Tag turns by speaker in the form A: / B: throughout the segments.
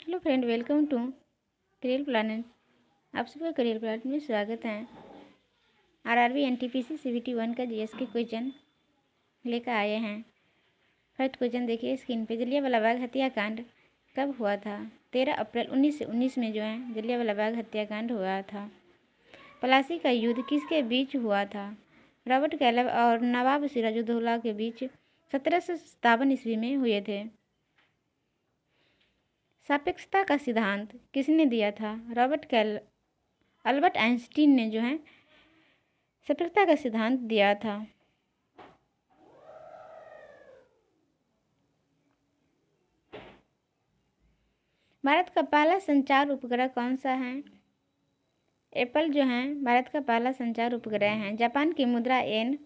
A: Hello friend, welcome to career planet. आप सबका career planet में स्वागत है। आरआरबी एनटीपीसी सीबीटी 1 का जीएस के क्वेश्चन लेकर आए हैं। फर्स्ट क्वेश्चन देखिए स्क्रीन पे। जलियांवाला बाग हत्याकांड कब हुआ था? 13 अप्रैल 1919 में जो है जलियांवाला बाग हत्याकांड हुआ था। प्लासी का युद्ध किसके बीच हुआ था? रॉबर्ट कैलब और नवाब सिराजुद्दौला के बीच 1757 ईस्वी में हुए थे। सापेक्षता का सिद्धांत किसने दिया था? अल्बर्ट आइंस्टीन ने जो है सापेक्षता का सिद्धांत दिया था। भारत का पहला संचार उपग्रह कौन सा है? एप्पल जो है भारत का पहला संचार उपग्रह है। जापान की मुद्रा येन।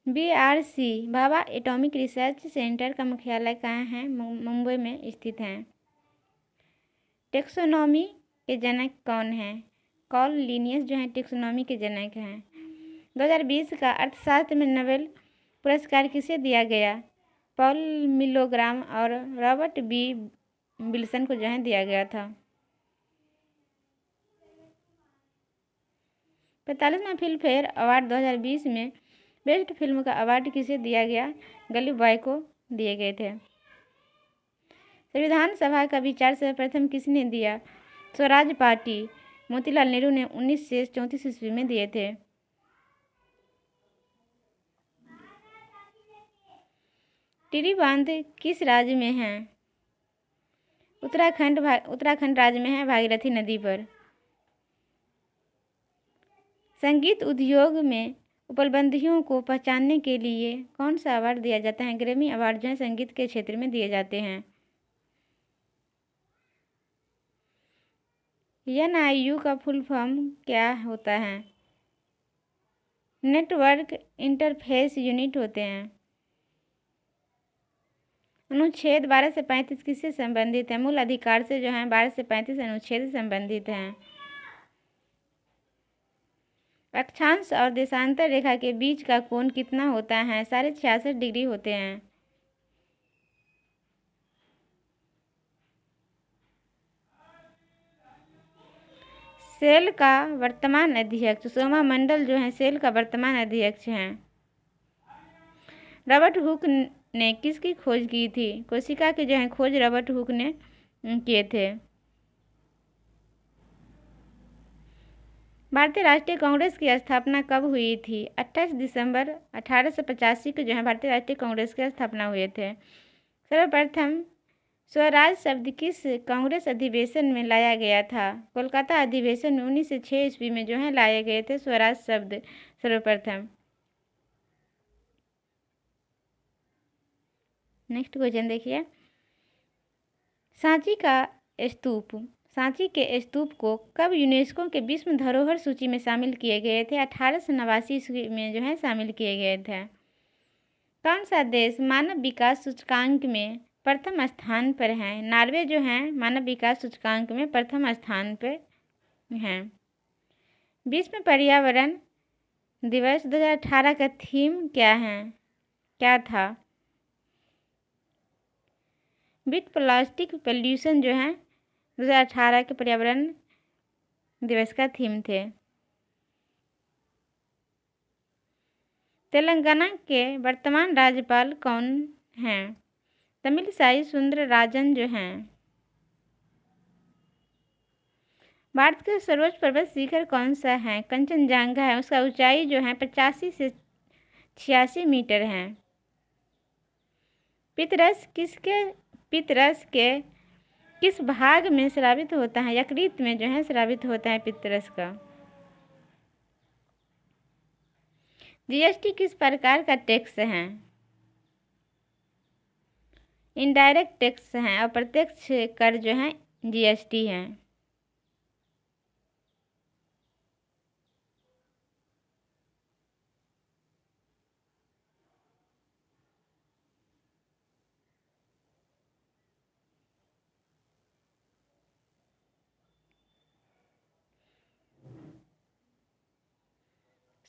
A: BRC Bhabha atomic research centre का मुख्यालय कहाँ है? मुंबई में स्थित है। टेक्सोनॉमी के जनक कौन है? कार्ल लिनियस जो है टेक्सोनॉमी के जनक हैं। 2020 का अर्थशास्त्र में नोबेल पुरस्कार किसे दिया गया? पॉल मिलोग्राम और रॉबर्ट बी विल्सन को जो है दिया गया था। 45वां फिल्म फेयर अवार्ड 2020 में बेस्ट फिल्म का अवार्ड किसे दिया गया? गली बॉय को दिए गए थे। संविधान सभा का विचार सर्वप्रथम किसने दिया? स्वराज पार्टी। मोतीलाल नेहरू ने 1934 ईस्वी में दिए थे। टिहरी बांध किस राज्य में है? उत्तराखंड राज्य में है, भागीरथी नदी पर। संगीत उद्योग में उपलब्धियों को पहचानने के लिए कौन सा अवार्ड दिया जाता है? ग्रैमी अवार्ड जो है संगीत के क्षेत्र में दिए जाते हैं। NIU का फुल फॉर्म क्या होता है? नेटवर्क इंटरफेस यूनिट होते हैं। अनुच्छेद 12 से 35 किससे संबंधित है? मूल अधिकार से जो है 12 से 35 अनुच्छेद संबंधित हैं। अक्षांश और देशांतर रेखा के बीच का कोण कितना होता है? 66.5 डिग्री होते हैं। सेल का वर्तमान अध्यक्ष सोमा मंडल जो है सेल का वर्तमान अध्यक्ष हैं। रॉबर्ट हुक ने किसकी खोज की थी? कोशिका की जो है खोज रॉबर्ट हुक ने किए थे। भारतीय राष्ट्रीय कांग्रेस की स्थापना कब हुई थी? 28 दिसंबर 1885 को जो है भारतीय राष्ट्रीय कांग्रेस की स्थापना हुए थे। सर्वप्रथम स्वराज शब्द किस कांग्रेस अधिवेशन में लाया गया था? कोलकाता अधिवेशन में 1906 ईस्वी में जो है लाए गए थे स्वराज शब्द सर्वप्रथम। नेक्स्ट क्वेश्चन देखिए। सांची के स्तूप को कब यूनेस्को के विश्व धरोहर सूची में शामिल किए गए थे? 1889 ईस्वी में जो है शामिल किए गए थे। कौन सा देश मानव विकास सूचकांक में प्रथम स्थान पर है? नॉर्वे जो है मानव विकास सूचकांक में प्रथम स्थान पर है। विश्व पर्यावरण दिवस 2018 का थीम क्या था? बीट प्लास्टिक पोल्यूशन जो है 2018 के पर्यावरण दिवस का थीम थे। तेलंगाना के वर्तमान राज्यपाल कौन हैं? तमिलसाई सुंदरराजन जो हैं। भारत का सर्वोच्च पर्वत शिखर कौन सा है? कंचनजंगा है। उसका ऊंचाई जो है 85 से 86 मीटर है। पितरस के किस भाग में स्रावित होता है? यकृत में जो है स्रावित होता है पितरस का। GST किस प्रकार का टैक्स है? इनडायरेक्ट टैक्स है और प्रत्यक्ष कर जो है GST है।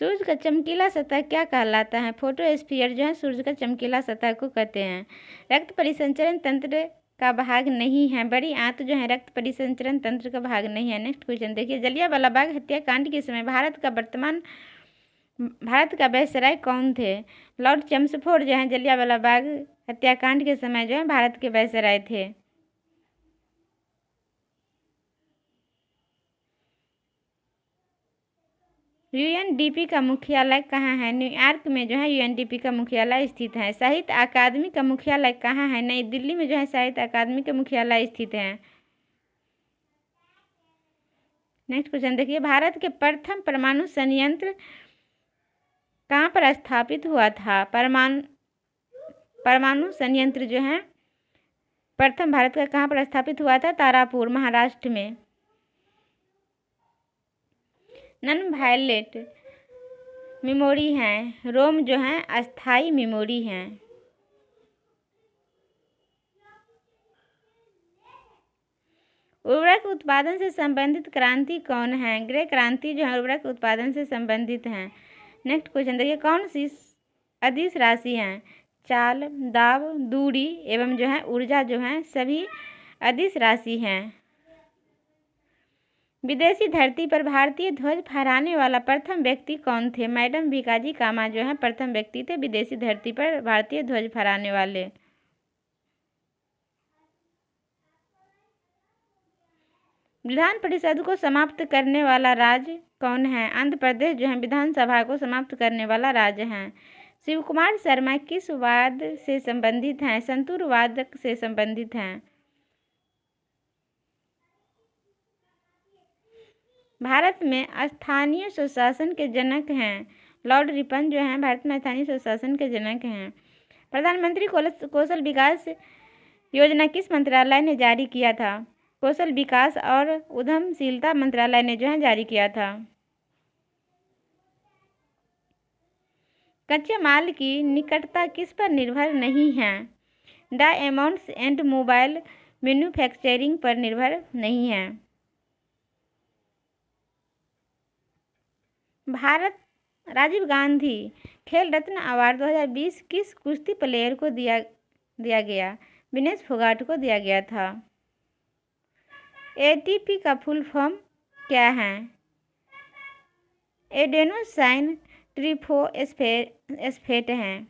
A: सूर्य का चमकीला सतह क्या कहलाता है? फोटोस्फीयर जो है सूर्य का चमकीला सतह को कहते हैं। रक्त परिसंचरण तंत्र का भाग नहीं है। बड़ी आंत जो है रक्त परिसंचरण तंत्र का भाग नहीं है। नेक्स्ट क्वेश्चन देखिए, जलियांवाला बाग हत्याकांड के समय भारत का वायसराय कौन थे? लॉर्ड चेम्सफोर्ड जो है जलियांवाला बाग हत्याकांड के समय जो है भारत के वायसराय थे। यूएनडीपी का मुख्यालय कहाँ है? न्यूयॉर्क में जो है यूएनडीपी का मुख्यालय स्थित है। साहित्य अकादमी का मुख्यालय कहाँ है? नई दिल्ली में जो है साहित्य अकादमी का मुख्यालय स्थित है। नेक्स्ट क्वेश्चन देखिए, भारत के प्रथम परमाणु संयंत्र कहाँ पर स्थापित हुआ था? परमाणु संयंत्र जो है प्रथम भारत का कहाँ पर स्थापित हुआ था? तारापुर, महाराष्ट्र में। नॉन वायलेट मेमोरी है। रोम जो है अस्थाई मेमोरी है। उर्वरक उत्पादन से संबंधित क्रांति कौन है? ग्रे क्रांति जो है उर्वरक उत्पादन से संबंधित है। नेक्स्ट क्वेश्चन देखिए, कौन सी अदिश राशि है? चाल, दाब, दूरी एवं जो है ऊर्जा जो है सभी अदिश राशि हैं। विदेशी धरती पर भारतीय ध्वज फहराने वाला प्रथम व्यक्ति कौन थे? मैडम भिकाजी कामा जो है प्रथम व्यक्ति थे विदेशी धरती पर भारतीय ध्वज फहराने वाले। विधान परिषद को समाप्त करने वाला राज्य कौन है? आंध्र प्रदेश जो है विधानसभा को समाप्त करने वाला राज्य है। शिव कुमार शर्मा किस वाद से संबंधित हैं? संतुरवाद से संबंधित हैं। भारत में स्थानीय स्वशासन के जनक हैं। लॉर्ड रिपन जो हैं भारत में स्थानीय स्वशासन के जनक हैं। प्रधानमंत्री कौशल विकास योजना किस मंत्रालय ने जारी किया था? कौशल विकास और उद्यमशीलता मंत्रालय ने जो है जारी किया था। कच्चे माल की निकटता किस पर निर्भर नहीं है? डायमंड्स एंड मोबाइल मैन्युफैक्चरिंग पर निर्भर नहीं है। भारत राजीव गांधी खेल रत्न अवार्ड 2020 किस कुश्ती प्लेयर को दिया गया? विनेश फोगाट को दिया गया था। एटीपी का फुल फॉर्म क्या है? एडेनोसाइन ट्रिफोस्फेट है।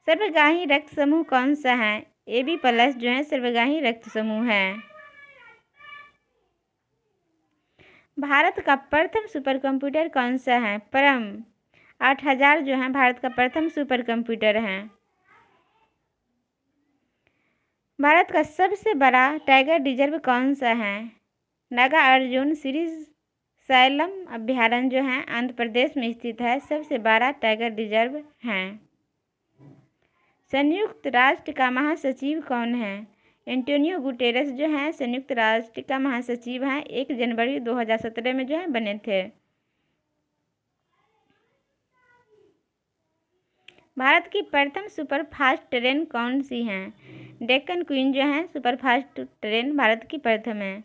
A: सर्वगाही रक्त समूह कौन सा है? AB+ जो है सर्वगाही रक्त समूह है। भारत का प्रथम सुपर कंप्यूटर कौन सा है? परम 8000 जो है भारत का प्रथम सुपर कंप्यूटर है। भारत का सबसे बड़ा टाइगर रिजर्व कौन सा है? नागार्जुन श्रीशैलम अभयारण्य जो है आंध्र प्रदेश में स्थित है, सबसे बड़ा टाइगर रिजर्व है। संयुक्त राष्ट्र का महासचिव कौन है? एंटोनियो गुटेरेस जो है संयुक्त राष्ट्र का महासचिव हैं। 1 जनवरी 2017 में जो है बने थे। भारत की प्रथम सुपरफास्ट ट्रेन कौन सी है? डेक्कन क्वीन जो है सुपरफास्ट ट्रेन भारत की प्रथम है।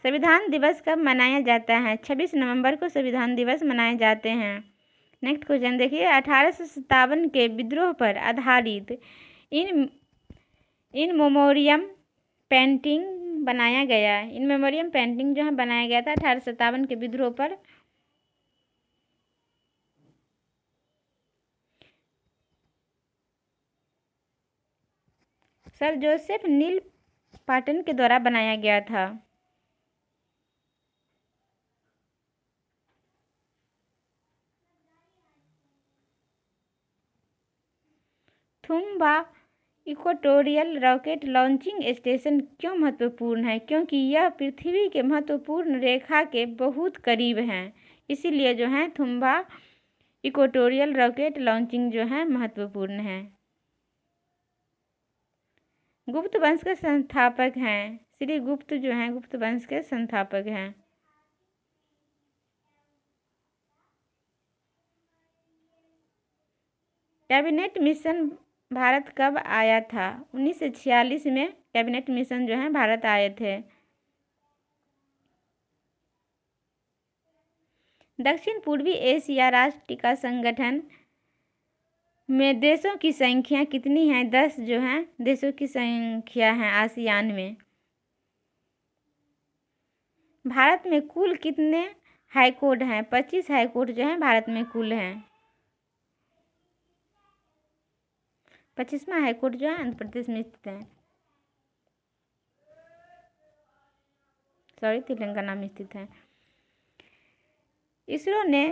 A: संविधान दिवस कब मनाया जाता है? 26 नवंबर को संविधान दिवस मनाए जाते हैं। नेक्स्ट क्वेश्चन देखिए, 1857 के विद्रोह पर आधारित इन मेमोरियम पेंटिंग बनाया गया। इन मेमोरियम पेंटिंग जो है बनाया गया था 1857 के विद्रोह पर। सर जोसेफ नील पाटन के द्वारा बनाया गया था। Thumba equatorial rocket launching station क्यों महत्वपूर्ण है? क्योंकि यह पृथ्वी के महत्वपूर्ण रेखा के बहुत करीब है, इसीलिए जो है थुम्बा इक्वेटोरियल रॉकेट लॉन्चिंग जो है महत्वपूर्ण है। गुप्त वंश के संस्थापक हैं। श्री गुप्त जो हैं गुप्त वंश के संस्थापक हैं। कैबिनेट मिशन भारत कब आया था? 1946 में कैबिनेट मिशन जो है भारत आए थे। दक्षिण पूर्वी एशिया राष्ट्र टीका संगठन में देशों की संख्या कितनी है? 10 जो है देशों की संख्या है आसियान में। भारत में कुल कितने हाईकोर्ट हैं? 25 हाईकोर्ट जो हैं भारत में कुल हैं। 25वां हाईकोर्ट जो है आंध्र प्रदेश में स्थित है, तेलंगाना में स्थित है। इसरो ने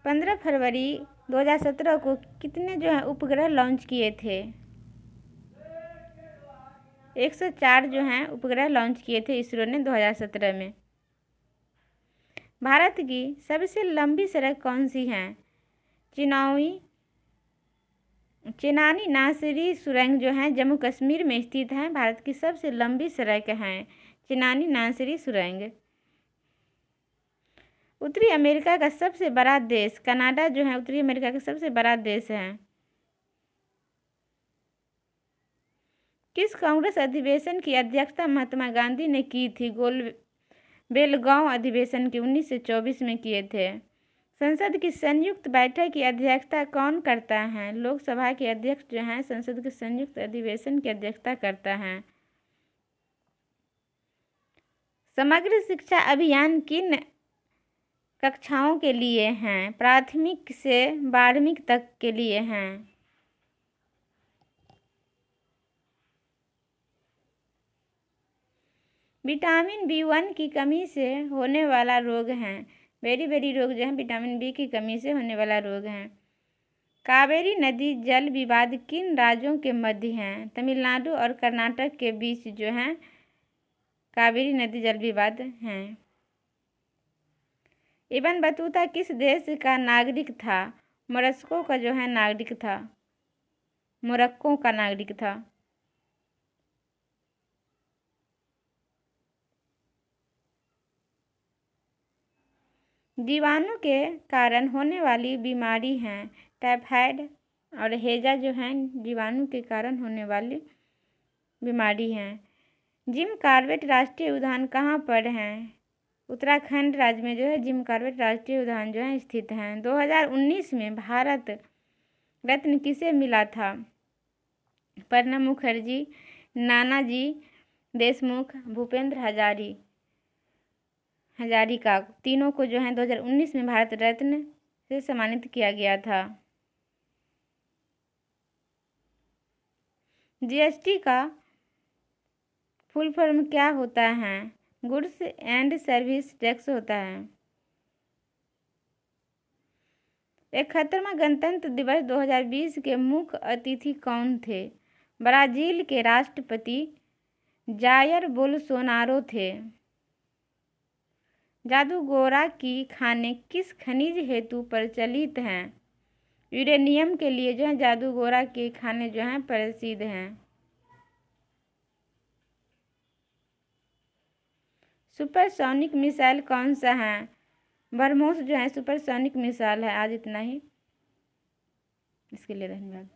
A: 15 फरवरी 2017 को कितने जो है उपग्रह लॉन्च किए थे? 104 जो हैं उपग्रह लॉन्च किए थे इसरो ने 2017 में। भारत की सबसे लंबी सड़क कौन सी है? चेनानी नासिरी सुरंग जो है जम्मू कश्मीर में स्थित है। भारत की सबसे लंबी सड़क है चेनानी नासिरी सुरंग। उत्तरी अमेरिका का सबसे बड़ा देश कनाडा जो है उत्तरी अमेरिका का सबसे बड़ा देश है। किस कांग्रेस अधिवेशन की अध्यक्षता महात्मा गांधी ने की थी? बेलगांव अधिवेशन के 1924 में किए थे। संसद की संयुक्त बैठक की अध्यक्षता कौन करता है? लोकसभा के अध्यक्ष जो हैं संसद के संयुक्त अधिवेशन की अध्यक्षता करता है। समग्र शिक्षा अभियान किन कक्षाओं के लिए हैं? प्राथमिक से 12वीं तक के लिए हैं। विटामिन B1 की कमी से होने वाला रोग है। बेरी रोग जो है विटामिन बी की कमी से होने वाला रोग है। कावेरी नदी जल विवाद किन राज्यों के मध्य है? तमिलनाडु और कर्नाटक के बीच जो है कावेरी नदी जल विवाद है। इब्न बतूता किस देश का नागरिक था? मोरक्को का जो है नागरिक था। मोरक्को का नागरिक था। जीवाणु के कारण होने वाली बीमारी हैं टाइफाइड और हैजा जो है जीवाणु के कारण होने वाली बीमारी हैं। जिम कॉर्बेट राष्ट्रीय उद्यान कहाँ पर है? उत्तराखंड राज्य में जो है जिम कॉर्बेट राष्ट्रीय उद्यान जो है स्थित हैं। 2019 में भारत रत्न किसे मिला था? प्रणब मुखर्जी, नानाजी देशमुख, भूपेंद्र हजारिका तीनों को जो है 2019 में भारत रत्न से सम्मानित किया गया था। जीएसटी का फुल फॉर्म क्या होता है? गुड्स एंड सर्विस टैक्स होता है। 71वां गणतंत्र दिवस 2020 के मुख्य अतिथि कौन थे? ब्राजील के राष्ट्रपति जायर बोल्सोनारो थे। जादूगोरा की खाने किस खनिज हेतु प्रचलित हैं? यूरेनियम के लिए जो है जादूगोरा के खाने जो हैं प्रसिद्ध हैं। सुपरसोनिक मिसाइल कौन सा है? ब्रह्मोस जो है सुपरसोनिक मिसाइल है। आज इतना ही, इसके लिए धन्यवाद।